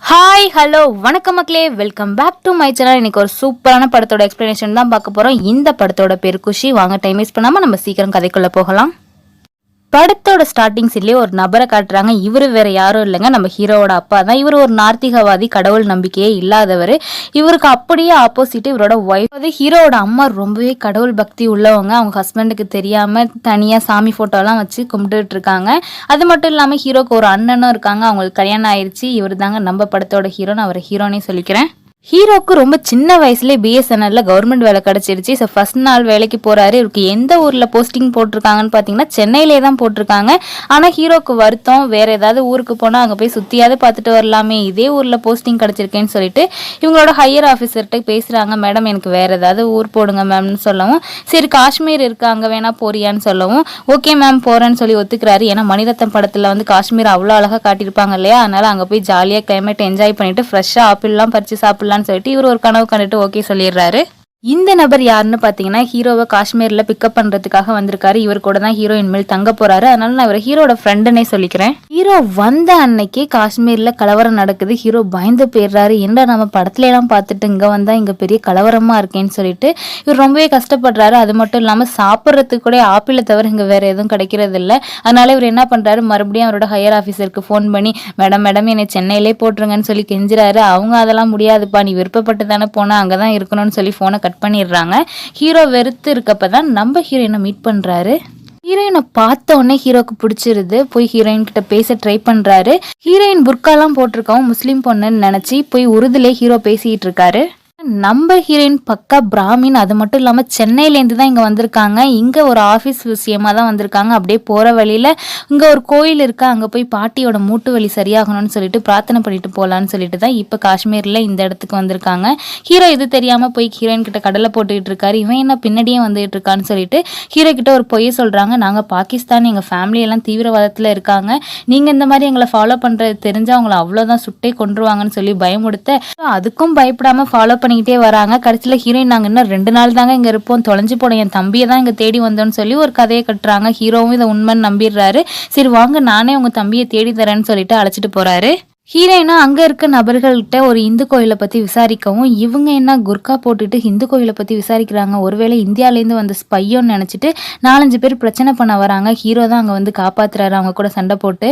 Hi hello வணக்கம் மக்களே, welcome back to my channel. இன்னைக்கு ஒரு சூப்பரான படத்தோட எக்ஸ்பிளனேஷன் தான் பார்க்க போகிறோம். இந்த படத்தோட பேர் குஷி. வாங்க டைம் வேஸ்ட் பண்ணாமல் நம்ம சீக்கிரம் கதைக்குள்ளே போகலாம். படத்தோட ஸ்டார்டிங் சீன்லேயே ஒரு நபரை காட்டுறாங்க. இவர் வேற யாரும் இல்லைங்க, நம்ம ஹீரோவோட அப்பா தான். இவர் ஒரு நார்த்திகவாதி, கடவுள் நம்பிக்கையே இல்லாதவர். இவருக்கு அப்படியே ஆப்போசிட் இவரோட ஒய்ஃப். அது ஹீரோவோட அம்மா ரொம்பவே கடவுள் பக்தி உள்ளவங்க. அவங்க ஹஸ்பண்டுக்கு தெரியாம தனியா சாமி போட்டோலாம் வச்சு கும்பிட்டுட்டு இருக்காங்க. அது மட்டும் இல்லாம ஹீரோக்கு ஒரு அண்ணனும் இருக்காங்க. அவங்களுக்கு கல்யாணம் ஆயிடுச்சு. இவர் தாங்க நம்ம படத்தோட ஹீரோ. நான் அவரை ஹீரோனே சொல்லிக்கிறேன். ஹீரோக்கு ரொம்ப சின்ன வயசுலேயே பிஎஸ்என்எல்ல கவர்மெண்ட் வேலை கிடச்சிருச்சு. ஸோ ஃபர்ஸ்ட் நாள் வேலைக்கு போகிறாரு. இவருக்கு எந்த ஊரில் போஸ்டிங் போட்டிருக்காங்கன்னு பார்த்தீங்கன்னா சென்னையிலே தான் போட்டிருக்காங்க. ஆனால் ஹீரோக்கு வருத்தம், வேறு ஏதாவது ஊருக்கு போனால் அங்கே போய் சுற்றியாவது பார்த்துட்டு வரலாமே, இதே ஊரில் போஸ்டிங் கிடச்சிருக்கேன்னு சொல்லிட்டு இவங்களோட ஹையர் ஆஃபீஸர்கிட்ட பேசுகிறாங்க. மேடம் எனக்கு வேறு ஏதாவது ஊர் போடுங்க மேம்னு சொல்லவும், சரி காஷ்மீர் இருக்குது அங்கே வேணா போறியான்னு சொல்லவும், ஓகே மேம் போகிறேன்னு சொல்லி ஒத்துக்கிறாரு. ஏன்னா மணிரத்னம் படத்தில் வந்து காஷ்மீர் அவ்வளோ அழகாக காட்டியிருப்பாங்க இல்லையா, அதனால் அங்கே போய் ஜாலியாக கிளைமேட் என்ஜாய் பண்ணிவிட்டு ஃப்ரெஷ்ஷாக ஆப்பிள்லாம் பறித்து சாப்பிட்லாம் சொல்லிட்டு இவர் ஒரு கனவு கண்டுட்டு ஓகே சொல்லிடுறாரு. இந்த நபர் யாருன்னு பார்த்தீங்கன்னா ஹீரோவை காஷ்மீரில் பிக்கப் பண்ணுறதுக்காக வந்திருக்காரு. இவர் கூட தான் ஹீரோ இனிமேல் தங்க போறாரு. அதனால நான் இவரை ஹீரோட ஃப்ரெண்டுன்னே சொல்லிக்கிறேன். ஹீரோ வந்த அன்னைக்கு காஷ்மீரில் கலவரம் நடக்குது. ஹீரோ பயந்து போயிடுறாரு. என்ன நம்ம படத்துல எல்லாம் பார்த்துட்டு இங்கே வந்தால் இங்கே பெரிய கலவரமாக இருக்கேன்னு சொல்லிட்டு இவர் ரொம்பவே கஷ்டப்படுறாரு. அது மட்டும் இல்லாமல் சாப்பிட்றதுக்கு கூட ஆப்பிளை தவிர இங்கே வேற எதுவும் கிடைக்கிறது இல்லை. அதனால இவர் என்ன பண்ணுறாரு, மறுபடியும் அவரோட ஹையர் ஆஃபீஸருக்கு ஃபோன் பண்ணி மேடம் என்னை சென்னையிலே போட்டுருங்கன்னு சொல்லி கெஞ்சுறாரு. அவங்க அதெல்லாம் முடியாதுப்பா, நீ விருப்பப்பட்டு தானே போனால் அங்கே தான் இருக்கணும்னு சொல்லி ஃபோனை கட் பண்ணிடுறாங்க. ஹீரோ வெறுத்து இருக்கப்பதான் நம்ம ஹீரோயினை மீட் பண்றாரு. ஹீரோயினை பார்த்த உடனே ஹீரோக்கு பிடிச்சிருது. போய் ஹீரோயின் கிட்ட பேச ட்ரை பண்றாரு. ஹீரோயின் புர்காலாம் போட்டிருக்கவும் முஸ்லீம் பொண்ணுன்னு நினைச்சு போய் உருதுலே ஹீரோ பேசிட்டு இருக்காரு. நம்ம ஹீரோயின் பக்கா பிராமின். அது மட்டும் இல்லாமல் சென்னையிலேருந்து தான் இங்கே வந்திருக்காங்க. இங்கே ஒரு ஆஃபீஸ் விஷயமா தான் வந்திருக்காங்க. அப்படியே போகிற வழியில் இங்கே ஒரு கோயில் இருக்கா, அங்கே போய் பாட்டியோட மூட்டு வலி சரியாகணும்னு சொல்லிட்டு பிரார்த்தனை பண்ணிட்டு போகலான்னு சொல்லிட்டு தான் இப்போ காஷ்மீரில் இந்த இடத்துக்கு வந்திருக்காங்க. ஹீரோ இது தெரியாமல் போய் ஹீரோயின் கிட்ட கடலை போட்டுக்கிட்டு இருக்காரு. இவன் என்ன பின்னாடியே வந்துகிட்டு இருக்கான்னு சொல்லிட்டு ஹீரோ கிட்ட ஒரு பொய்யை சொல்கிறாங்க. நாங்கள் பாகிஸ்தான், எங்கள் ஃபேமிலியெல்லாம் தீவிரவாதத்தில் இருக்காங்க, நீங்கள் இந்த மாதிரி எங்களை ஃபாலோ பண்ணுறது தெரிஞ்சால் அவங்கள அவ்வளோதான் சுட்டே கொண்டுருவாங்கன்னு சொல்லி பயமுடுத்த அதுக்கும் பயப்படாமல் ஃபாலோ பண்ணிக்கிட்டே வராங்க. கடைசியில் ஹீரோயின் நாங்கள் இன்னும் 2 நாள் தாங்க இங்கே இருப்போம், தொலைஞ்சு போட என் தம்பியை தான் இங்கே தேடி வந்தோன்னு சொல்லி ஒரு கதையை கட்டுறாங்க. ஹீரோவும் இதை உண்மைன்னு நம்பிடுறாரு. சரி வாங்க நானே உங்கள் தம்பியை தேடி தரேன்னு சொல்லிட்டு அழைச்சிட்டு போறாரு. ஹீரோயினா அங்கே இருக்க நபர்கள்கிட்ட ஒரு இந்து கோயிலை பற்றி விசாரிக்கவும், இவங்க என்ன குர்கா போட்டுட்டு இந்து கோயிலை பற்றி விசாரிக்கிறாங்க, ஒருவேளை இந்தியாவிலேருந்து வந்த ஸ்பையோன்னு நினச்சிட்டு 4-5 பேர் பிரச்சனை பண்ண வராங்க. ஹீரோ தான் அங்கே வந்து காப்பாற்றுறாரு அவங்க கூட சண்டை போட்டு.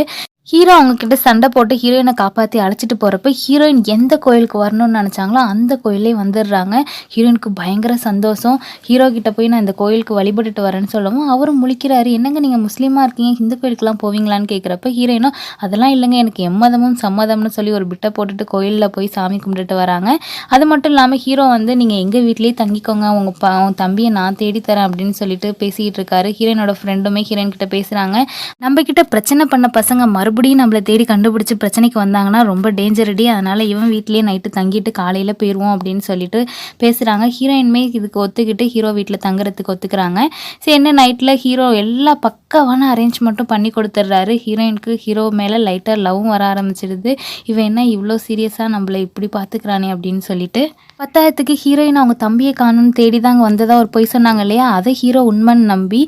ஹீரோ அவங்க கிட்ட சண்டை போட்டு ஹீரோயினை காப்பாற்றி அழைச்சிட்டு போகிறப்ப ஹீரோயின் எந்த கோயிலுக்கு வரணும்னு நினச்சாங்களோ அந்த கோயிலே வந்துடுறாங்க. ஹீரோயினுக்கு பயங்கர சந்தோஷம். ஹீரோ கிட்ட போய் நான் இந்த கோயிலுக்கு வழிபட்டுட்டு வரேன்னு சொல்லவும் அவரும் முழிக்கிறாரு. என்னங்க நீங்கள் முஸ்லீமாக இருக்கீங்க, ஹிந்து கோயிலுக்குலாம் போவீங்களான்னு கேட்குறப்ப ஹீரோயினும் அதெல்லாம் இல்லைங்க, எனக்கு எம்மதமும் சம்மதம்னு சொல்லி ஒரு பிட்டை போட்டுட்டு கோயிலில் போய் சாமி கும்பிட்டுட்டு வராங்க. அது மட்டும் இல்லாமல் ஹீரோ வந்து நீங்கள் எங்கள் வீட்லேயே தங்கிக்கோங்க, உங்கள் தம்பியை நான் தேடித்தரேன் அப்படின்னு சொல்லிட்டு பேசிக்கிட்டு இருக்காரு. ஹீரோயினோட ஃப்ரெண்டுமே ஹீரோயின் கிட்ட பேசுகிறாங்க. நம்ம கிட்ட பிரச்சனை பண்ண பசங்க மறுபடியும் நம்மளை தேடி கண்டுபிடிச்சி பிரச்சனைக்கு வந்தாங்கன்னா ரொம்ப டேஞ்சரடி, அதனால இவன் வீட்லயே நைட்டு தங்கிட்டு காலையில போயிடுவோம் அப்படின்னு சொல்லிட்டு பேசுறாங்க. ஹீரோயின்மே இதுக்கு ஒத்துக்கிட்டு ஹீரோ வீட்டில் தங்குறதுக்கு ஒத்துக்கிறாங்க. சரி என்ன நைட்டில் ஹீரோ எல்லா பக்காவான அரேஞ்ச்மெண்ட்டும் பண்ணி கொடுத்துட்றாரு. ஹீரோயினுக்கு ஹீரோ மேலே லைட்டாக லவ்வும் வர ஆரம்பிச்சிடுது. இவன் என்ன இவ்வளோ சீரியஸாக நம்மளை இப்படி பார்த்துக்கிறானே அப்படின்னு சொல்லிட்டு பத்தாயிரத்துக்கு ஹீரோயின் அவங்க தம்பியை காணும்னு தேடி தாங்க வந்ததாக ஒரு பொய் சொன்னாங்க இல்லையா, அதை ஹீரோ உண்மைன்னு நம்பி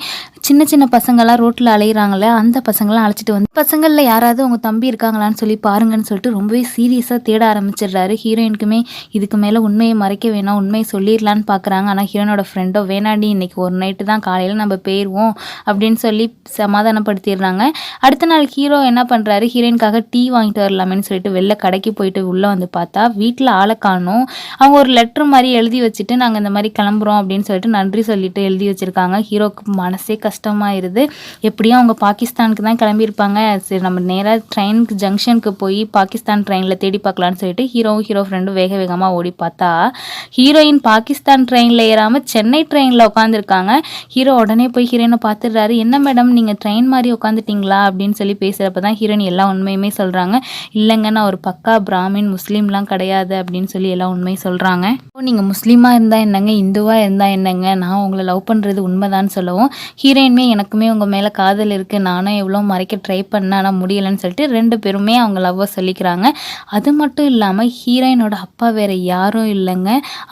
சின்ன சின்ன பசங்களாம் ரோட்டில் அலையிறாங்களே அந்த பசங்களாம் அழைச்சிட்டு வந்து பசங்களில் யாராவது உங்கள் தம்பி இருக்காங்களான்னு சொல்லி பாருங்கன்னு சொல்லிட்டு ரொம்பவே சீரியஸாக தேட ஆரம்பிச்சிடுறாரு. ஹீரோயினுக்குமே இதுக்கு மேலே உண்மையை மறைக்க வேணாம், உண்மையை சொல்லிடலான்னு பார்க்குறாங்க. ஆனால் ஹீரோனோட ஃப்ரெண்டோ வேணாண்டி இன்னைக்கு ஒரு நைட்டு தான், காலையில் நம்ம போயிடுவோம் அப்படின்னு சொல்லி சமாதானப்படுத்திடுறாங்க. அடுத்த நாள் ஹீரோ என்ன பண்ணுறாரு, ஹீரோயினுக்காக டீ வாங்கிட்டு வரலாமேன்னு சொல்லிட்டு வெளில கடைக்கு போயிட்டு உள்ளே வந்து பார்த்தா வீட்டில் ஆளை காணோம். அவங்க ஒரு லெட்டர் மாதிரி எழுதி வச்சுட்டு நாங்கள் இந்த மாதிரி கிளம்புறோம் அப்படின்னு சொல்லிட்டு நன்றி சொல்லிட்டு எழுதி வச்சுருக்காங்க. ஹீரோக்கு மனசே கஷ்டமாயிருது. எப்படியும் அவங்க பாகிஸ்தானுக்கு தான் கிளம்பியிருப்பாங்க. சரி நம்ம நேராக ட்ரெயினுக்கு ஜங்ஷனுக்கு போய் பாகிஸ்தான் ட்ரெயினில் தேடி பார்க்கலான்னு சொல்லிட்டு ஹீரோ ஃப்ரெண்டும் வேக வேகமாக ஓடி பார்த்தா ஹீரோயின் பாகிஸ்தான் ட்ரெயினில் ஏறாமல் சென்னை ட்ரெயினில் உட்காந்துருக்காங்க. ஹீரோ உடனே போய் ஹீரோயினை பார்த்துடுறாரு. என்ன மேடம் நீங்கள் ட்ரெயின் மாதிரி உட்காந்துட்டிங்களா அப்படின்னு சொல்லி பேசுகிறப்ப தான் ஹீரோயின் எல்லா உண்மையுமே சொல்கிறாங்க. இல்லைங்க நான் ஒரு பக்கா பிராமின், முஸ்லீம்லாம் கிடையாது அப்படின்னு சொல்லி எல்லா உண்மையும் சொல்கிறாங்க. நீங்கள் முஸ்லீமாக இருந்தால் என்னங்க, இந்துவாக இருந்தால் என்னங்க, நான் உங்களை லவ் பண்ணுறது உண்மைதான்னு சொல்லவும் ஹீரோயின்மே எனக்குமே உங்கள் மேலே காதல் இருக்குது, நானும் எவ்வளோ மறைக்க ட்ரை பண்ணேன் ஆனால் முடியல முடியலைன்னு சொல்லிட்டு 2 பேருமே அவங்க லவ்வை சொல்லிக்கிறாங்க. அது மட்டும் இல்லாமல் ஹீரோயினோட அப்பா வேறு யாரும் இல்லைங்க,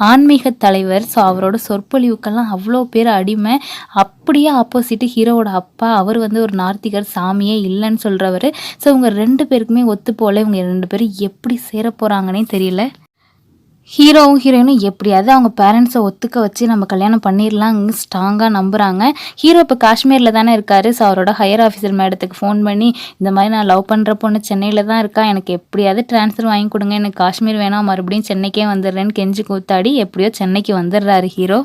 ஆன்மீக தலைவர். ஸோ அவரோட சொற்பொழிவுக்கெல்லாம் அவ்வளோ பேர் அடிமை. அப்படியே ஆப்போசிட்டு ஹீரோவோட அப்பா, அவர் வந்து ஒரு நாத்திகர், சாமியே இல்லைன்னு சொல்கிறவர். ஸோ இவங்க 2 பேருக்குமே ஒத்து போல. இவங்க 2 பேரும் எப்படி சேர போகிறாங்கன்னே தெரியல. ஹீரோவும் ஹீரோயினும் எப்படியாவது அவங்க பேரண்ட்ஸை ஒத்துக்க வச்சு நம்ம கல்யாணம் பண்ணிடலாம் ஸ்ட்ராங்காக நம்புகிறாங்க. ஹீரோ இப்போ காஷ்மீரில் தானே இருக்கார். ஸோ அவரோட ஹையர் ஆஃபீஸர் மேடத்துக்கு ஃபோன் பண்ணி, இந்த மாதிரி நான் லவ் பண்ணுற பொண்ணு சென்னையில் தான் இருக்கா, எனக்கு எப்படியாவது ட்ரான்ஸ்ஃபர் வாங்கி கொடுங்க, எனக்கு காஷ்மீர் வேணாம், மறுபடியும் சென்னைக்கே வந்துடுறேன்னு கெஞ்சி கூத்தாடி எப்படியோ சென்னைக்கு வந்துடுறாரு ஹீரோ.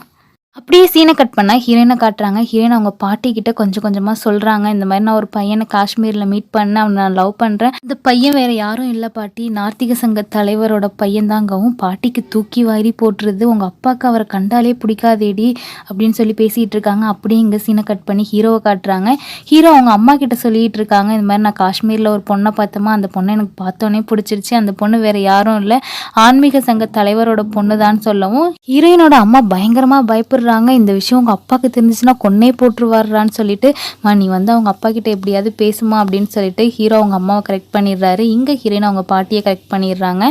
அப்படியே சீனை கட் பண்ணால் ஹீரோயினை காட்டுறாங்க. ஹீரோயின் அவங்க பாட்டி கிட்ட கொஞ்சம் கொஞ்சமாக சொல்கிறாங்க, இந்த மாதிரி நான் ஒரு பையனை காஷ்மீரில் மீட் பண்ணேன், அவனை நான் லவ் பண்ணுறேன், இந்த பையன் வேறு யாரும் இல்லை பாட்டி, நார்த்திக சங்க தலைவரோட பையன் தாங்கவும். பாட்டிக்கு தூக்கி வாரி போட்டுருது, உங்கள் அப்பாவுக்கு அவரை கண்டாலே பிடிக்காதேடி அப்படின்னு சொல்லி பேசிகிட்டு இருக்காங்க. அப்படியே இங்கே சீனை கட் பண்ணி ஹீரோவை காட்டுறாங்க. ஹீரோ அவங்க அம்மா கிட்ட சொல்லிகிட்டு இருக்காங்க, இந்த மாதிரி நான் காஷ்மீரில் ஒரு பொண்ணை பார்த்தோமா, அந்த பொண்ணை எனக்கு பார்த்தோன்னே பிடிச்சிருச்சு, அந்த பொண்ணு வேறு யாரும் இல்லை, ஆன்மீக சங்க தலைவரோட பொண்ணு தான் சொல்லவும் ஹீரோயினோட அம்மா பயங்கரமாக பயப்படுறாங்க. இந்த விஷயம் உங்கள் அப்பாவுக்கு தெரிஞ்சிச்சுன்னா கொன்னே போட்டுருவாரான்னு சொல்லிட்டு, நீ வந்து அவங்க அப்பா கிட்ட எப்படியாவது பேசுமா அப்படின்னு சொல்லிட்டு ஹீரோ அவங்க அம்மாவை கரெக்ட் பண்ணிடுறாரு. இங்கே ஹீரோயின் அவங்க பாட்டியை கரெக்ட் பண்ணிடுறாங்க.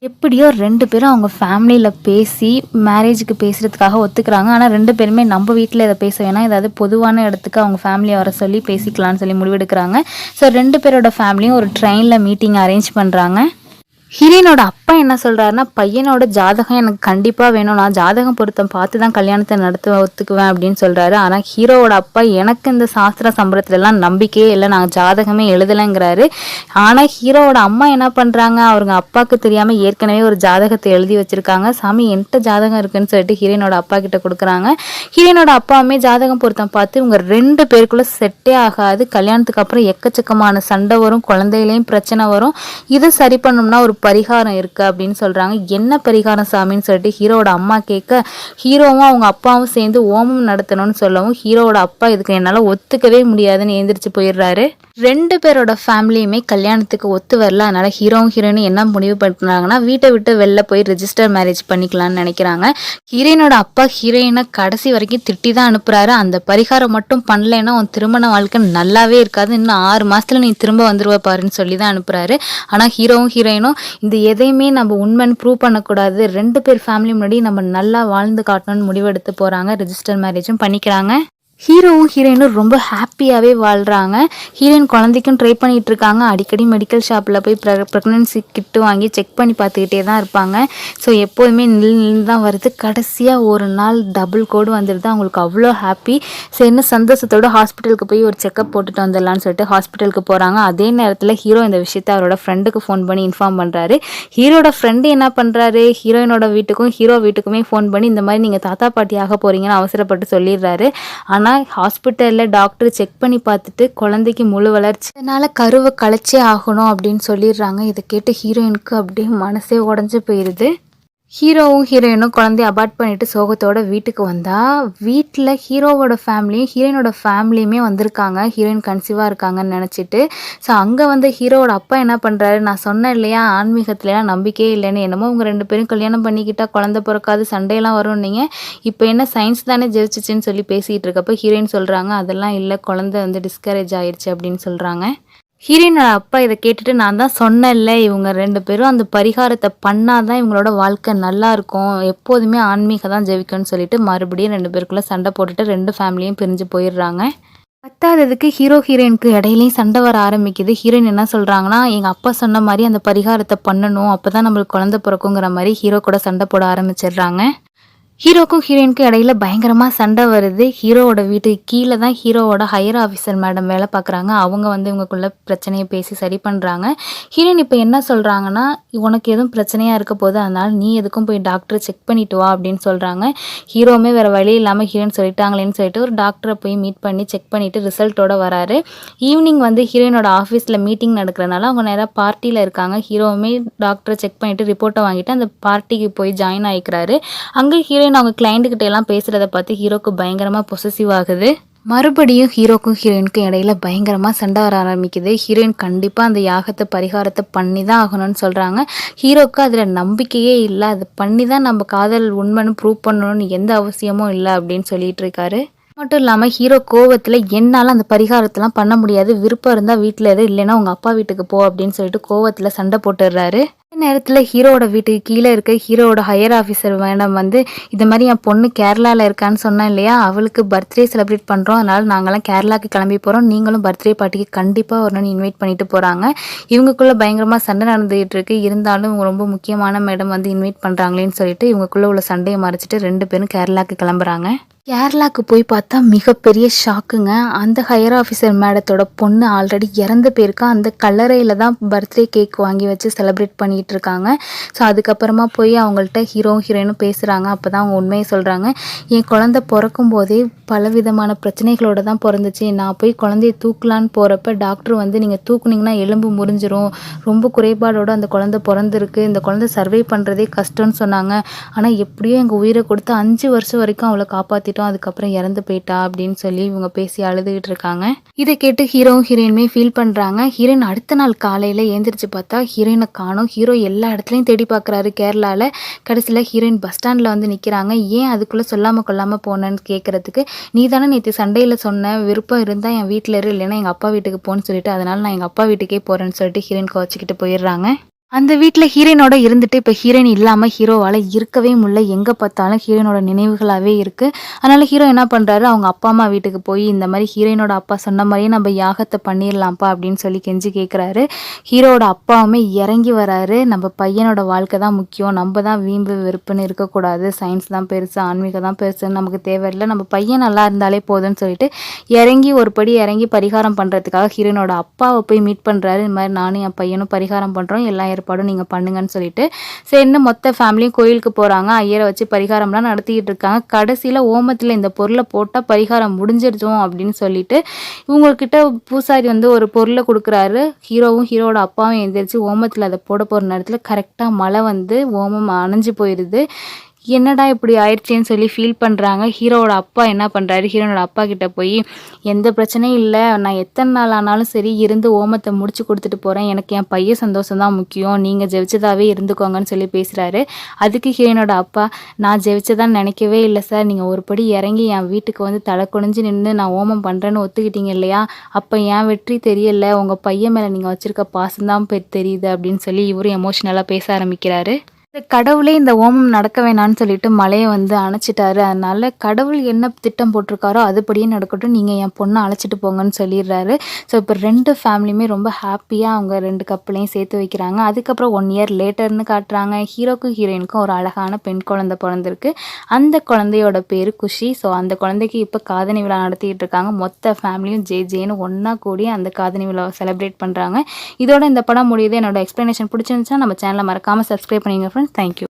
எப்படியோ 2 பேரும் அவங்க ஃபேமிலியில் பேசி மேரேஜுக்கு பேசுகிறதுக்காக ஒத்துக்கிறாங்க. ஆனால் 2 பேருமே நம்ம வீட்டில் இதை பேச வேணாம், ஏதாவது பொதுவான இடத்துக்கு அவங்க ஃபேமிலியை வர சொல்லி பேசிக்கலான்னு சொல்லி முடிவெடுக்கிறாங்க. ஸோ 2 பேரோட ஃபேமிலியும் ஒரு ட்ரெயினில் மீட்டிங் அரேஞ்ச் பண்ணுறாங்க. ஹீரோயினோட அப்பா என்ன சொல்கிறாருன்னா, பையனோட ஜாதகம் எனக்கு கண்டிப்பாக வேணும், நான் ஜாதகம் பொருத்தம் பார்த்து தான் கல்யாணத்தை நடத்த ஒத்துக்குவேன் அப்படின்னு சொல்கிறாரு. ஆனால் ஹீரோவோட அப்பா, எனக்கு இந்த சாஸ்திர சம்பிரத்துலலாம் நம்பிக்கையே இல்லை, நான் ஜாதகமே எழுதலைங்கிறாரு. ஆனால் ஹீரோவோட அம்மா என்ன பண்ணுறாங்க, அவங்க அப்பாவுக்கு தெரியாமல் ஏற்கனவே ஒரு ஜாதகத்தை எழுதி வச்சுருக்காங்க. சாமி என்கிட்ட ஜாதகம் இருக்குன்னு சொல்லிட்டு ஹீரோயினோட அப்பா கிட்ட கொடுக்குறாங்க. ஹீரோயினோட அப்பாவுமே ஜாதகம் பொருத்தம் பார்த்து இவங்க 2 பேருக்குள்ளே செட்டே ஆகாது, கல்யாணத்துக்கு அப்புறம் எக்கச்சக்கமான சண்டை வரும், குழந்தையிலையும் பிரச்சனை வரும், இதை சரி பண்ணணும்னா ஒரு பரிகாரம் இருக்கு அப்படின்னு சொல்றாங்க. என்ன பரிகாரம் சாமின்னு சொல்லிட்டு ஹீரோவோட அம்மா கேட்க, ஹீரோவும் அவங்க அப்பாவும் சேர்ந்து ஓமம் நடத்தணும்னு சொல்லவும் ஹீரோவோட அப்பா இதுக்கு என்னால் ஒத்துக்கவே முடியாதுன்னு எழுந்திரிச்சு போயிடுறாரு. 2 பேரோட ஃபேமிலியுமே கல்யாணத்துக்கு ஒத்து வரல. அதனால ஹீரோவும் ஹீரோயினும் என்ன முடிவு பண்ணுறாங்கன்னா, வீட்டை விட்டு வெளில போய் ரெஜிஸ்டர் மேரேஜ் பண்ணிக்கலாம்னு நினைக்கிறாங்க. ஹீரோயினோட அப்பா ஹீரோயினை கடைசி வரைக்கும் திட்டி தான் அனுப்புறாரு. அந்த பரிகாரம் மட்டும் பண்ணலைன்னா உன் திருமண வாழ்க்கை நல்லாவே இருக்காது, இன்னும் 6 மாசத்துல நீ திரும்ப வந்துருவ பாருன்னு சொல்லி தான் அனுப்புறாரு. ஆனால் ஹீரோவும் ஹீரோயினும் இந்த எதையுமே நம்ம உண்மைன்னு ப்ரூவ் பண்ணக்கூடாது, 2 பேர் ஃபேமிலி முன்னாடி நம்ம நல்லா வாழ்ந்து காட்டணும்னு முடிவெடுத்து போகிறாங்க. ரெஜிஸ்டர் மேரேஜும் பண்ணிக்கிறாங்க. ஹீரோவும் ஹீரோயினும் ரொம்ப ஹாப்பியாகவே வாழ்கிறாங்க. ஹீரோயின் குழந்தைக்கும் ட்ரை பண்ணிகிட்டு இருக்காங்க. அடிக்கடி மெடிக்கல் ஷாப்பில் போய் ப்ரெக்னன்சி கிட்டு வாங்கி செக் பண்ணி பார்த்துக்கிட்டே தான் இருப்பாங்க. ஸோ எப்போதுமே நின்று தான் வருது. கடைசியாக ஒரு நாள் டபுள் கோடு வந்துடுது. அவங்களுக்கு அவ்வளோ ஹாப்பி. சரின்னு சந்தோஷத்தோடு ஹாஸ்பிட்டலுக்கு போய் ஒரு செக்கப் போட்டுட்டு வந்துடலான்னு சொல்லிட்டு ஹாஸ்பிட்டலுக்கு போகிறாங்க. அதே நேரத்தில் ஹீரோ இந்த விஷயத்தை அவரோட ஃப்ரெண்டுக்கு ஃபோன் பண்ணி இன்ஃபார்ம் பண்ணுறாரு. ஹீரோட ஃப்ரெண்டு என்ன பண்ணுறாரு, ஹீரோயினோட வீட்டுக்கும் ஹீரோ வீட்டுக்குமே ஃபோன் பண்ணி இந்த மாதிரி நீங்கள் தாத்தா பாட்டி ஆக போகிறீங்கன்னு அவசரப்பட்டு சொல்லிடுறாரு. ஆனால் ஹாஸ்பிட்டலில் டாக்டர் செக் பண்ணி பார்த்துட்டு குழந்தைக்கு முழு வளர்ச்சி, அதனால் கருவை கலைச்சே ஆகணும் அப்படின்னு சொல்லிடுறாங்க. இதை கேட்டு ஹீரோயினுக்கு அப்படியே மனசே உடஞ்சி போயிடுது. ஹீரோவும் ஹீரோயினும் குழந்தைய அபார்ட் பண்ணிட்டு சோகத்தோட வீட்டுக்கு வந்தால் வீட்டில் ஹீரோவோட ஃபேமிலியும் ஹீரோயினோட ஃபேமிலியுமே வந்திருக்காங்க. ஹீரோயின் கன்சீவாக இருக்காங்கன்னு நினச்சிட்டு. ஸோ அங்கே வந்து ஹீரோவோட அப்பா என்ன பண்ணுறாரு, நான் சொன்னேன் இல்லையா ஆன்மீகத்துலலாம் நம்பிக்கையே இல்லைன்னு, என்னமோ உங்கள் 2 பேரும் கல்யாணம் பண்ணிக்கிட்டா குழந்தை பிறக்காது, சண்டையெல்லாம் வரும், நீங்கள் இப்போ என்ன சயின்ஸ் தானே ஜெயிச்சிச்சின்னு சொல்லி பேசிகிட்டு இருக்கப்போ ஹீரோயின் சொல்கிறாங்க, அதெல்லாம் இல்லை, குழந்தை வந்து டிஸ்கரேஜ் ஆயிடுச்சு அப்படின்னு சொல்கிறாங்க. ஹீரோயினோட அப்பா இதை கேட்டுட்டு, நான் தான் சொன்னேன்ல இவங்க 2 பேரும் அந்த பரிகாரத்தை பண்ணாதான் இவங்களோட வாழ்க்கை நல்லா இருக்கும், எப்போதுமே ஆன்மீக தான் ஜெயிக்கும்னு சொல்லிட்டு மறுபடியும் 2 பேருக்குள்ளே சண்டை போட்டுட்டு 2 ஃபேமிலியும் பிரிஞ்சு போயிடுறாங்க. பத்தாததுக்கு ஹீரோ ஹீரோயினுக்கு இடையிலையும் சண்டை வர ஆரம்பிக்குது. ஹீரோயின் என்ன சொல்கிறாங்கன்னா, எங்கள் அப்பா சொன்ன மாதிரி அந்த பரிகாரத்தை பண்ணணும், அப்போ தான் நம்மளுக்கு குழந்தை பிறக்குங்கிற மாதிரி ஹீரோ கூட சண்டை போட ஆரம்பிச்சிடுறாங்க. ஹீரோக்கும் ஹீரோயினுக்கும் இடையில பயங்கரமாக சண்டை வருது. ஹீரோவோட வீட்டுக்கு கீழே தான் ஹீரோவோட ஹையர் ஆஃபீஸர் மேடம் வேலை பார்க்குறாங்க. அவங்க வந்து இவங்களுக்குள்ள பிரச்சனையை பேசி சரி பண்ணுறாங்க. ஹீரோயின் இப்போ என்ன சொல்கிறாங்கன்னா, உனக்கு எதுவும் பிரச்சனையாக இருக்க போது, அதனால் நீ எதுக்கும் போய் டாக்டரை செக் பண்ணிட்டு வா அப்படின்னு சொல்கிறாங்க. ஹீரோவுமே வேறு வழி இல்லாமல் ஹீரோயின் சொல்லிட்டாங்களேன்னு சொல்லிட்டு ஒரு டாக்டரை போய் மீட் பண்ணி செக் பண்ணிவிட்டு ரிசல்ட்டோட வராரு. ஈவினிங் வந்து ஹீரோயினோட ஆஃபீஸில் மீட்டிங் நடக்கிறனால அவங்க நேராக பார்ட்டியில் இருக்காங்க. ஹீரோவுமே டாக்டரை செக் பண்ணிவிட்டு ரிப்போர்ட்டை வாங்கிட்டு அந்த பார்ட்டிக்கு போய் ஜாயின் ஆகிக்கிறாரு. அங்கே ஹீரோயின் அவங்க கிளைண்ட்டுக்கிட்ட எல்லாம் பேசுகிறத பார்த்து ஹீரோக்கு பயங்கரமாக பொசசிவ் ஆகுது. மறுபடியும் ஹீரோக்கும் ஹீரோயினுக்கும் இடையில பயங்கரமாக சண்டை வர ஆரம்பிக்குது. ஹீரோயின் கண்டிப்பாக அந்த யாகத்தை பரிகாரத்தை பண்ணி தான் ஆகணும்னு சொல்கிறாங்க. ஹீரோக்கு அதில் நம்பிக்கையே இல்லை, அது பண்ணி தான் நம்ம காதல் உண்மைன்னு ப்ரூவ் பண்ணணும்னு எந்த அவசியமும் இல்லை அப்படின்னு சொல்லிட்டு இருக்காரு. மட்டும் இல்லாமல் ஹீரோ கோவத்தில் என்னால் அந்த பரிகாரத்தெல்லாம் பண்ண முடியாது, விருப்பம் இருந்தால் வீட்டில் எது, இல்லைன்னா உங்கள் அப்பா வீட்டுக்கு போ அப்படின்னு சொல்லிட்டு கோவத்தில் சண்டை போட்டுடுறாரு. இந்த நேரத்தில் ஹீரோவோட வீட்டுக்கு கீழே இருக்க ஹீரோவோட ஹையர் ஆஃபீஸர் மேடம் வந்து இது மாதிரி என் பொண்ணு கேரளாவில் இருக்கான்னு சொன்னேன் இல்லையா, அவளுக்கு பர்த்டே செலிப்ரேட் பண்ணுறோம், அதனால் நாங்கள்லாம் கேரளாவுக்கு கிளம்பி போகிறோம், நீங்களும் பர்த்டே பார்ட்டிக்கு கண்டிப்பாக வரணும்னு இன்வைட் பண்ணிட்டு போகிறாங்க. இவங்களுக்குள்ளே பயங்கரமாக சண்டை நடந்துகிட்டு இருக்கு. இருந்தாலும் இவங்க ரொம்ப முக்கியமான மேடம் வந்து இன்வைட் பண்ணுறாங்களேன்னு சொல்லிட்டு இவங்களுக்குள்ளே உள்ள சண்டையை மறைச்சிட்டு 2 பேரும் கேரளாவுக்கு கிளம்புறாங்க. கேரளாவுக்கு போய் பார்த்தா மிகப்பெரிய ஷாக்குங்க. அந்த ஹையர் ஆஃபீஸர் மேடத்தோட பொண்ணு ஆல்ரெடி இறந்து போயிருக்கா. அந்த கல்லறையில் தான் பர்த்டே கேக் வாங்கி வச்சு செலிப்ரேட் பண்ணிகிட்டு இருக்காங்க. ஸோ அதுக்கப்புறமா போய் அவங்கள்ட்ட ஹீரோயினும் பேசுகிறாங்க. அப்போ தான் அவங்க உண்மையை சொல்கிறாங்க. என் குழந்தை பிறக்கும் போதே பலவிதமான பிரச்சனைகளோடு தான் பிறந்துச்சு. நான் போய் குழந்தைய தூக்கலான்னு போகிறப்ப டாக்டர் வந்து நீங்கள் தூக்குனிங்கன்னா எலும்பு முறிஞ்சிரும், ரொம்ப குறைபாடோடு அந்த குழந்தை பிறந்திருக்கு, இந்த குழந்தை சர்வை பண்ணுறதே கஷ்டம்னு சொன்னாங்க. ஆனால் எப்படியோ எங்கள் உயிரை கொடுத்து 5 வருஷம் வரைக்கும் அவளை காப்பாற்றிட்டோம், அதுக்கப்புறம் இறந்து போயிட்டா அப்படின்னு சொல்லி இவங்க பேசி அழுதுகிட்டு இருக்காங்க. இதை கேட்டு ஹீரோவும் ஹீரோயினுமே ஃபீல் பண்ணுறாங்க. ஹீரோயின் அடுத்த நாள் காலையில் ஏந்திரிச்சு பார்த்தா ஹீரோயினை காணோம். ஹீரோ எல்லா இடத்துலையும் தேடி பார்க்குறாரு கேரளாவில். கடைசியில் ஹீரோயின் பஸ் ஸ்டாண்டில் வந்து நிற்கிறாங்க. ஏன் அதுக்குள்ளே சொல்லாமல் கொள்ளாமல் போனேன்னு கேட்குறதுக்கு, நீ தானே நேற்று சண்டையில் சொன்ன விருப்பம் இருந்தால் என் வீட்டில் இரு, இல்லைன்னா எங்கள் அப்பா வீட்டுக்கு போன்னு சொல்லிட்டு, அதனால் நான் எங்கள் அப்பா வீட்டுக்கே போகிறேன்னு சொல்லிட்டு ஹீரோயின் கோச்சிக்கிட்டு போயிடுறாங்க. அந்த வீட்டில் ஹீரோயினோட இருந்துட்டு இப்போ ஹீரோயின் இல்லாமல் ஹீரோவால் இருக்கவே முடியல. எங்கே பார்த்தாலும் ஹீரோயினோட நினைவுகளாகவே இருக்குது. அதனால் ஹீரோ என்ன பண்ணுறாரு, அவங்க அப்பா அம்மா வீட்டுக்கு போய் இந்த மாதிரி ஹீரோயினோட அப்பா சொன்ன மாதிரியே நம்ம யாகத்தை பண்ணிடலாம்ப்பா அப்படின்னு சொல்லி கெஞ்சி கேட்குறாரு. ஹீரோவோட அப்பாவுமே இறங்கி வராரு. நம்ம பையனோட வாழ்க்கை தான் முக்கியம், நம்ம தான் வீம்பு வெறுப்புன்னு இருக்கக்கூடாது, சயின்ஸ் தான் பெருசு, ஆன்மீகம் தான் பெருசுன்னு நமக்கு தேவையில்லை, நம்ம பையன் நல்லா இருந்தாலே போதும்னு சொல்லிட்டு இறங்கி ஒரு படி இறங்கி பரிகாரம் பண்ணுறதுக்காக ஹீரோயினோட அப்பாவை போய் மீட் பண்ணுறாரு. இந்த மாதிரி நானும் என் பையனும் பரிகாரம் பண்ணுறோம், எல்லாம் ஏற்பாடும் நீங்கள் பண்ணுங்கன்னு சொல்லிட்டு சரின்னு மொத்த ஃபேமிலியும் கோயிலுக்கு போகிறாங்க. ஐயரை வச்சு பரிகாரம்லாம் நடத்திக்கிட்டு இருக்காங்க. கடைசியில் ஓமத்தில் இந்த பொருளை போட்டால் பரிகாரம் முடிஞ்சிருச்சோம் அப்படின்னு சொல்லிட்டு இவங்கக்கிட்ட பூசாரி வந்து ஒரு பொருளை கொடுக்குறாரு. ஹீரோவும் ஹீரோவோட அப்பாவும் எழுந்திரிச்சு ஓமத்தில் அதை போட போகிற நேரத்தில் கரெக்டாக மழை வந்து ஓமம் அணைஞ்சு போயிடுது. என்னடா இப்படி ஆயிடுச்சேன்னு சொல்லி ஃபீல் பண்ணுறாங்க. ஹீரோவோட அப்பா என்ன பண்ணுறாரு, ஹீரோனோட அப்பா கிட்ட போய் எந்த பிரச்சனையும் இல்லை, நான் எத்தனை நாள் ஆனாலும் சரி இருந்து ஓமத்தை முடிச்சு கொடுத்துட்டு போகிறேன், எனக்கு என் பையன் சந்தோஷம் தான் முக்கியம், நீங்கள் ஜெயிச்சதாகவே இருந்துக்கோங்கன்னு சொல்லி பேசுகிறாரு. அதுக்கு ஹீரோனோட அப்பா, நான் ஜெயிச்சதான்னு நினைக்கவே இல்லை சார், நீங்கள் ஒரு படி இறங்கி என் வீட்டுக்கு வந்து தலை குனிஞ்சு நின்று நான் ஓமம் பண்ணுறேன்னு ஒத்துக்கிட்டீங்க இல்லையா, அப்போ என் வெற்றி தெரியல, உங்கள் பையன் மேலே நீங்கள் வச்சுருக்க பாசம்தான் தெரியுது அப்படின்னு சொல்லி இவரும் எமோஷ்னலாக பேச ஆரம்பிக்கிறாரு. இந்த கடவுளே இந்த ஓமம் நடக்க வேணான்னு சொல்லிட்டு மலையை வந்து அணைச்சிட்டாரு. அதனால கடவுள் என்ன திட்டம் போட்டிருக்காரோ அதுபடியே நடக்கட்டும், நீங்கள் என் பொண்ணை அழைச்சிட்டு போங்கன்னு சொல்லிடுறாரு. ஸோ இப்போ 2 ஃபேமிலியுமே ரொம்ப ஹாப்பியாக அவங்க 2 கப்பலையும் சேர்த்து வைக்கிறாங்க. அதுக்கப்புறம் 1 இயர் லேட்டர்னு காட்டுறாங்க. ஹீரோக்கும் ஹீரோயினுக்கும் ஒரு அழகான பெண் குழந்தை பிறந்திருக்கு. அந்த குழந்தையோட பேர் குஷி. ஸோ அந்த குழந்தைக்கு இப்போ காதணி விழா நடத்திக்கிட்டு இருக்காங்க. மொத்த ஃபேமிலியும் ஜேன்னு ஒன்றா கூடி அந்த காதணி விழாவை செலிப்ரேட் பண்ணுறாங்க. இதோட இந்த படம் முடியுது. என்னோட எக்ஸ்ப்ளனேஷன் பிடிச்சிருந்துச்சுன்னா நம்ம சேனலை மறக்காமல் சப்ஸ்கிரைப் பண்ணிங்க ஃப்ரெண்ட்ஸ். தேங்க்யூ.